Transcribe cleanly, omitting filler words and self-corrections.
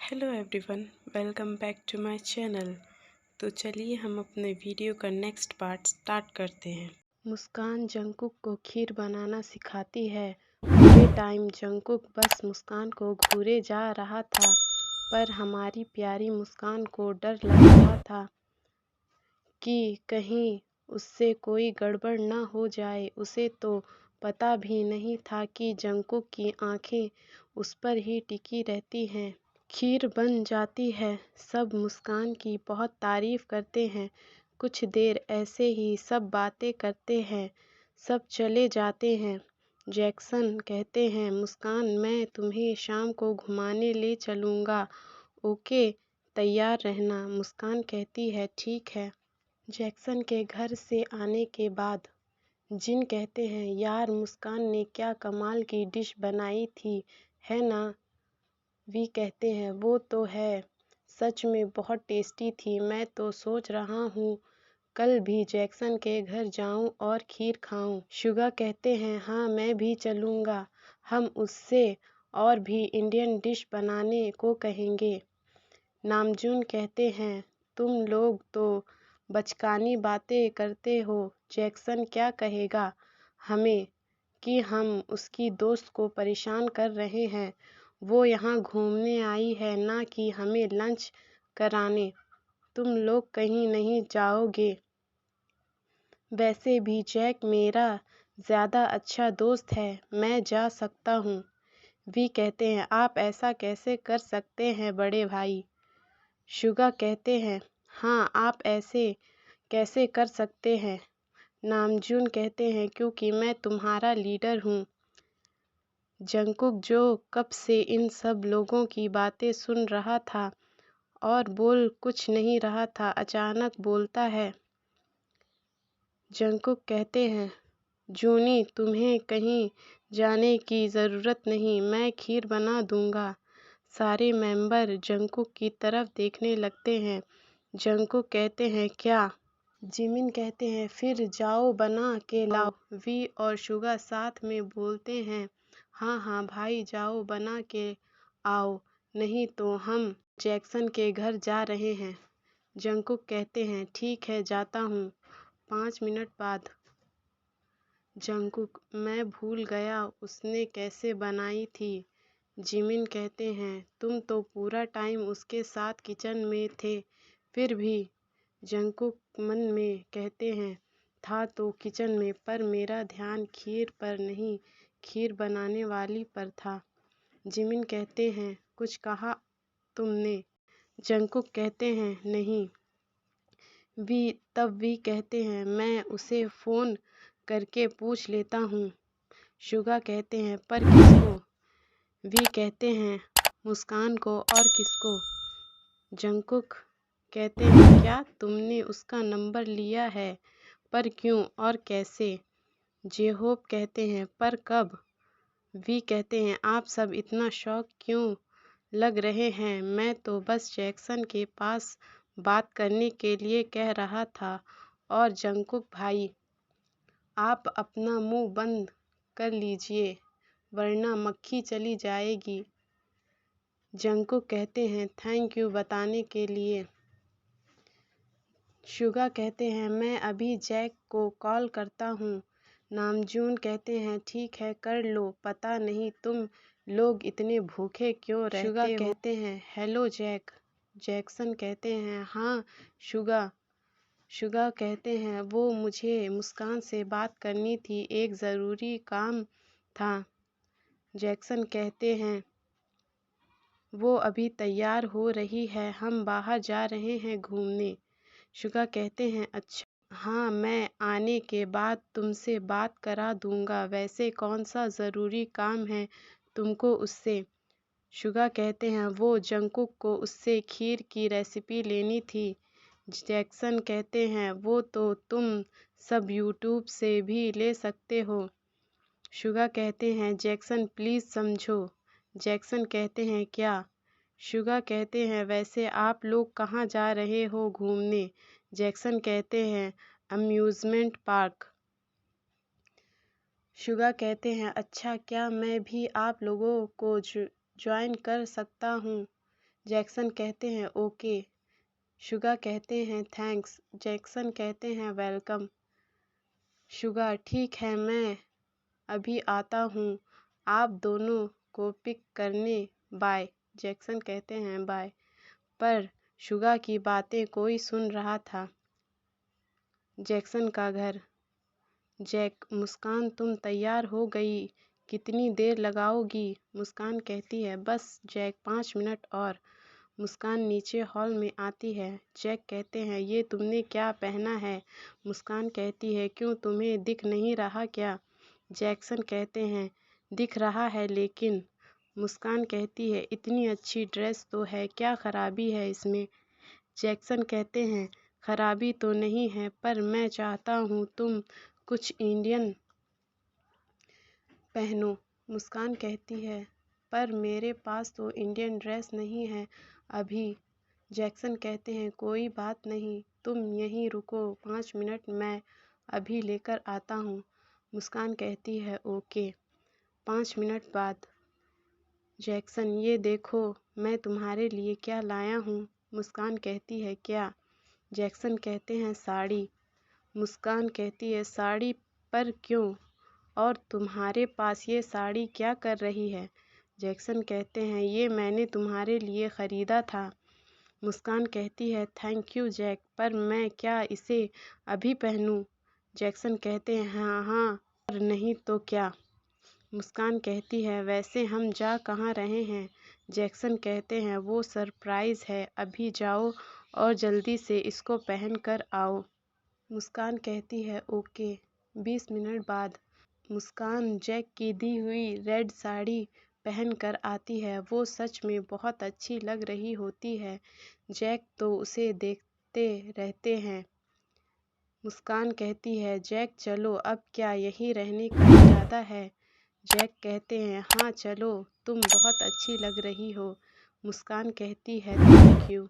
Hello everyone, welcome back to my channel. तो चलिए हम अपने वीडियो का नेक्स्ट पार्ट स्टार्ट करते हैं। मुस्कान जंगकुक को खीर बनाना सिखाती है। पूरे टाइम जंगकुक बस मुस्कान को घूरे जा रहा था, पर हमारी प्यारी मुस्कान को डर लग रहा था कि कहीं उससे कोई गड़बड़ न हो जाए। उसे तो पता भी नहीं था कि जंगकुक की आंखें उस पर ही टिकी रहती हैं। खीर बन जाती है, सब मुस्कान की बहुत तारीफ करते हैं। कुछ देर ऐसे ही सब बातें करते हैं, सब चले जाते हैं। जैक्सन कहते हैं, मुस्कान मैं तुम्हें शाम को घुमाने ले चलूँगा, ओके तैयार रहना। मुस्कान कहती है ठीक है। जैक्सन के घर से आने के बाद जिन कहते हैं, यार मुस्कान ने क्या कमाल की डिश बनाई थी, है ना। वी कहते हैं, वो तो है, सच में बहुत टेस्टी थी। मैं तो सोच रहा हूँ कल भी जैक्सन के घर जाऊँ और खीर खाऊँ। शुगा कहते हैं, हाँ मैं भी चलूँगा, हम उससे और भी इंडियन डिश बनाने को कहेंगे। नामजून कहते हैं, तुम लोग तो बचकानी बातें करते हो, जैक्सन क्या कहेगा हमें कि हम उसकी दोस्त को परेशान कर रहे हैं। वो यहाँ घूमने आई है, ना कि हमें लंच कराने। तुम लोग कहीं नहीं जाओगे। वैसे भी जैक मेरा ज़्यादा अच्छा दोस्त है, मैं जा सकता हूँ। वी कहते हैं, आप ऐसा कैसे कर सकते हैं बड़े भाई। शुगा कहते हैं, हाँ आप ऐसे कैसे कर सकते हैं। नामजून कहते हैं, क्योंकि मैं तुम्हारा लीडर हूँ। जंगकुक जो कब से इन सब लोगों की बातें सुन रहा था और बोल कुछ नहीं रहा था, अचानक बोलता है। जंगकुक कहते हैं, जूनी तुम्हें कहीं जाने की ज़रूरत नहीं, मैं खीर बना दूंगा। सारे मेंबर जंगकुक की तरफ देखने लगते हैं। जंगकुक कहते हैं, क्या। जिमिन कहते हैं, फिर जाओ बना के लाओ। वी और शुगा साथ में बोलते हैं, हाँ हाँ भाई जाओ बना के आओ, नहीं तो हम जैक्सन के घर जा रहे हैं। जंगकुक कहते हैं, ठीक है जाता हूँ। 5 मिनट बाद जंगकुक, मैं भूल गया उसने कैसे बनाई थी। जिमिन कहते हैं, तुम तो पूरा टाइम उसके साथ किचन में थे, फिर भी। जंगकुक मन में कहते हैं, था तो किचन में, पर मेरा ध्यान खीर पर नहीं, खीर बनाने वाली पर था। जिमिन कहते हैं, कुछ कहा तुमने। जंगकुक कहते हैं, नहीं। तब वी कहते हैं, मैं उसे फ़ोन करके पूछ लेता हूँ। शुगा कहते हैं, पर किसको। वी कहते हैं, मुस्कान को, और किसको। जंगकुक कहते हैं, क्या तुमने उसका नंबर लिया है, पर क्यों और कैसे। जेहोप कहते हैं, पर कब। वी कहते हैं, आप सब इतना शौक क्यों लग रहे हैं, मैं तो बस जैक्सन के पास बात करने के लिए कह रहा था। और जंगकुक भाई, आप अपना मुंह बंद कर लीजिए, वरना मक्खी चली जाएगी। जंगकुक कहते हैं, थैंक यू बताने के लिए। शुगा कहते हैं, मैं अभी जैक को कॉल करता हूँ। नामजून कहते हैं, ठीक है कर लो, पता नहीं तुम लोग इतने भूखे क्यों रहते हो। शुगा कहते हैं, हेलो जैक। जैक्सन कहते हैं, हाँ शुगा। शुगा कहते हैं, वो मुझे मुस्कान से बात करनी थी, एक ज़रूरी काम था। जैक्सन कहते हैं, वो अभी तैयार हो रही है, हम बाहर जा रहे हैं घूमने। शुगा कहते हैं, अच्छा हाँ, मैं आने के बाद तुमसे बात करा दूंगा। वैसे कौन सा ज़रूरी काम है तुमको उससे। शुगा कहते हैं, वो जंगकुक को उससे खीर की रेसिपी लेनी थी। जैक्सन कहते हैं, वो तो तुम सब यूट्यूब से भी ले सकते हो। शुगा कहते हैं, जैक्सन प्लीज़ समझो। जैक्सन कहते हैं, क्या। शुगा कहते हैं, वैसे आप लोग कहाँ जा रहे हो घूमने। जैक्सन कहते हैं, अम्यूज़मेंट पार्क। शुगा कहते हैं, अच्छा क्या मैं भी आप लोगों को ज्वाइन कर सकता हूँ। जैक्सन कहते हैं ओके। शुगा कहते हैं थैंक्स। जैक्सन कहते हैं वेलकम। शुगा ठीक है, मैं अभी आता हूँ आप दोनों को पिक करने, बाय। जैक्सन कहते हैं बाय। पर शुगा की बातें कोई सुन रहा था। जैक्सन का घर। जैक, मुस्कान तुम तैयार हो गई, कितनी देर लगाओगी? मुस्कान कहती है बस जैक 5 मिनट और। मुस्कान नीचे हॉल में आती है। जैक कहते हैं ये तुमने क्या पहना है? मुस्कान कहती है क्यों, तुम्हें दिख नहीं रहा क्या? जैक्सन कहते हैं दिख रहा है लेकिन। मुस्कान कहती है इतनी अच्छी ड्रेस तो है, क्या खराबी है इसमें? जैक्सन कहते हैं खराबी तो नहीं है, पर मैं चाहता हूँ तुम कुछ इंडियन पहनो। मुस्कान कहती है पर मेरे पास तो इंडियन ड्रेस नहीं है अभी। जैक्सन कहते हैं कोई बात नहीं, तुम यहीं रुको 5 मिनट, मैं अभी लेकर आता हूँ। मुस्कान कहती है ओके। 5 मिनट बाद। जैक्सन ये देखो मैं तुम्हारे लिए क्या लाया हूँ। मुस्कान कहती है क्या? जैक्सन कहते हैं साड़ी। मुस्कान कहती है साड़ी, पर क्यों? और तुम्हारे पास ये साड़ी क्या कर रही है? जैक्सन कहते हैं ये मैंने तुम्हारे लिए ख़रीदा था। मुस्कान कहती है थैंक यू जैक, पर मैं क्या इसे अभी पहनूं? जैक्सन कहते हैं हाँ हाँ, और नहीं तो क्या? मुस्कान कहती है वैसे हम जा कहाँ रहे हैं? जैक्सन कहते हैं वो सरप्राइज़ है, अभी जाओ और जल्दी से इसको पहन कर आओ। मुस्कान कहती है ओके। 20 मिनट बाद। मुस्कान जैक की दी हुई रेड साड़ी पहन कर आती है। वो सच में बहुत अच्छी लग रही होती है। जैक तो उसे देखते रहते हैं। मुस्कान कहती है जैक चलो, अब क्या यहीं रहने का इरादा है? जैक कहते हैं हाँ चलो, तुम बहुत अच्छी लग रही हो। मुस्कान कहती है थैंक यू।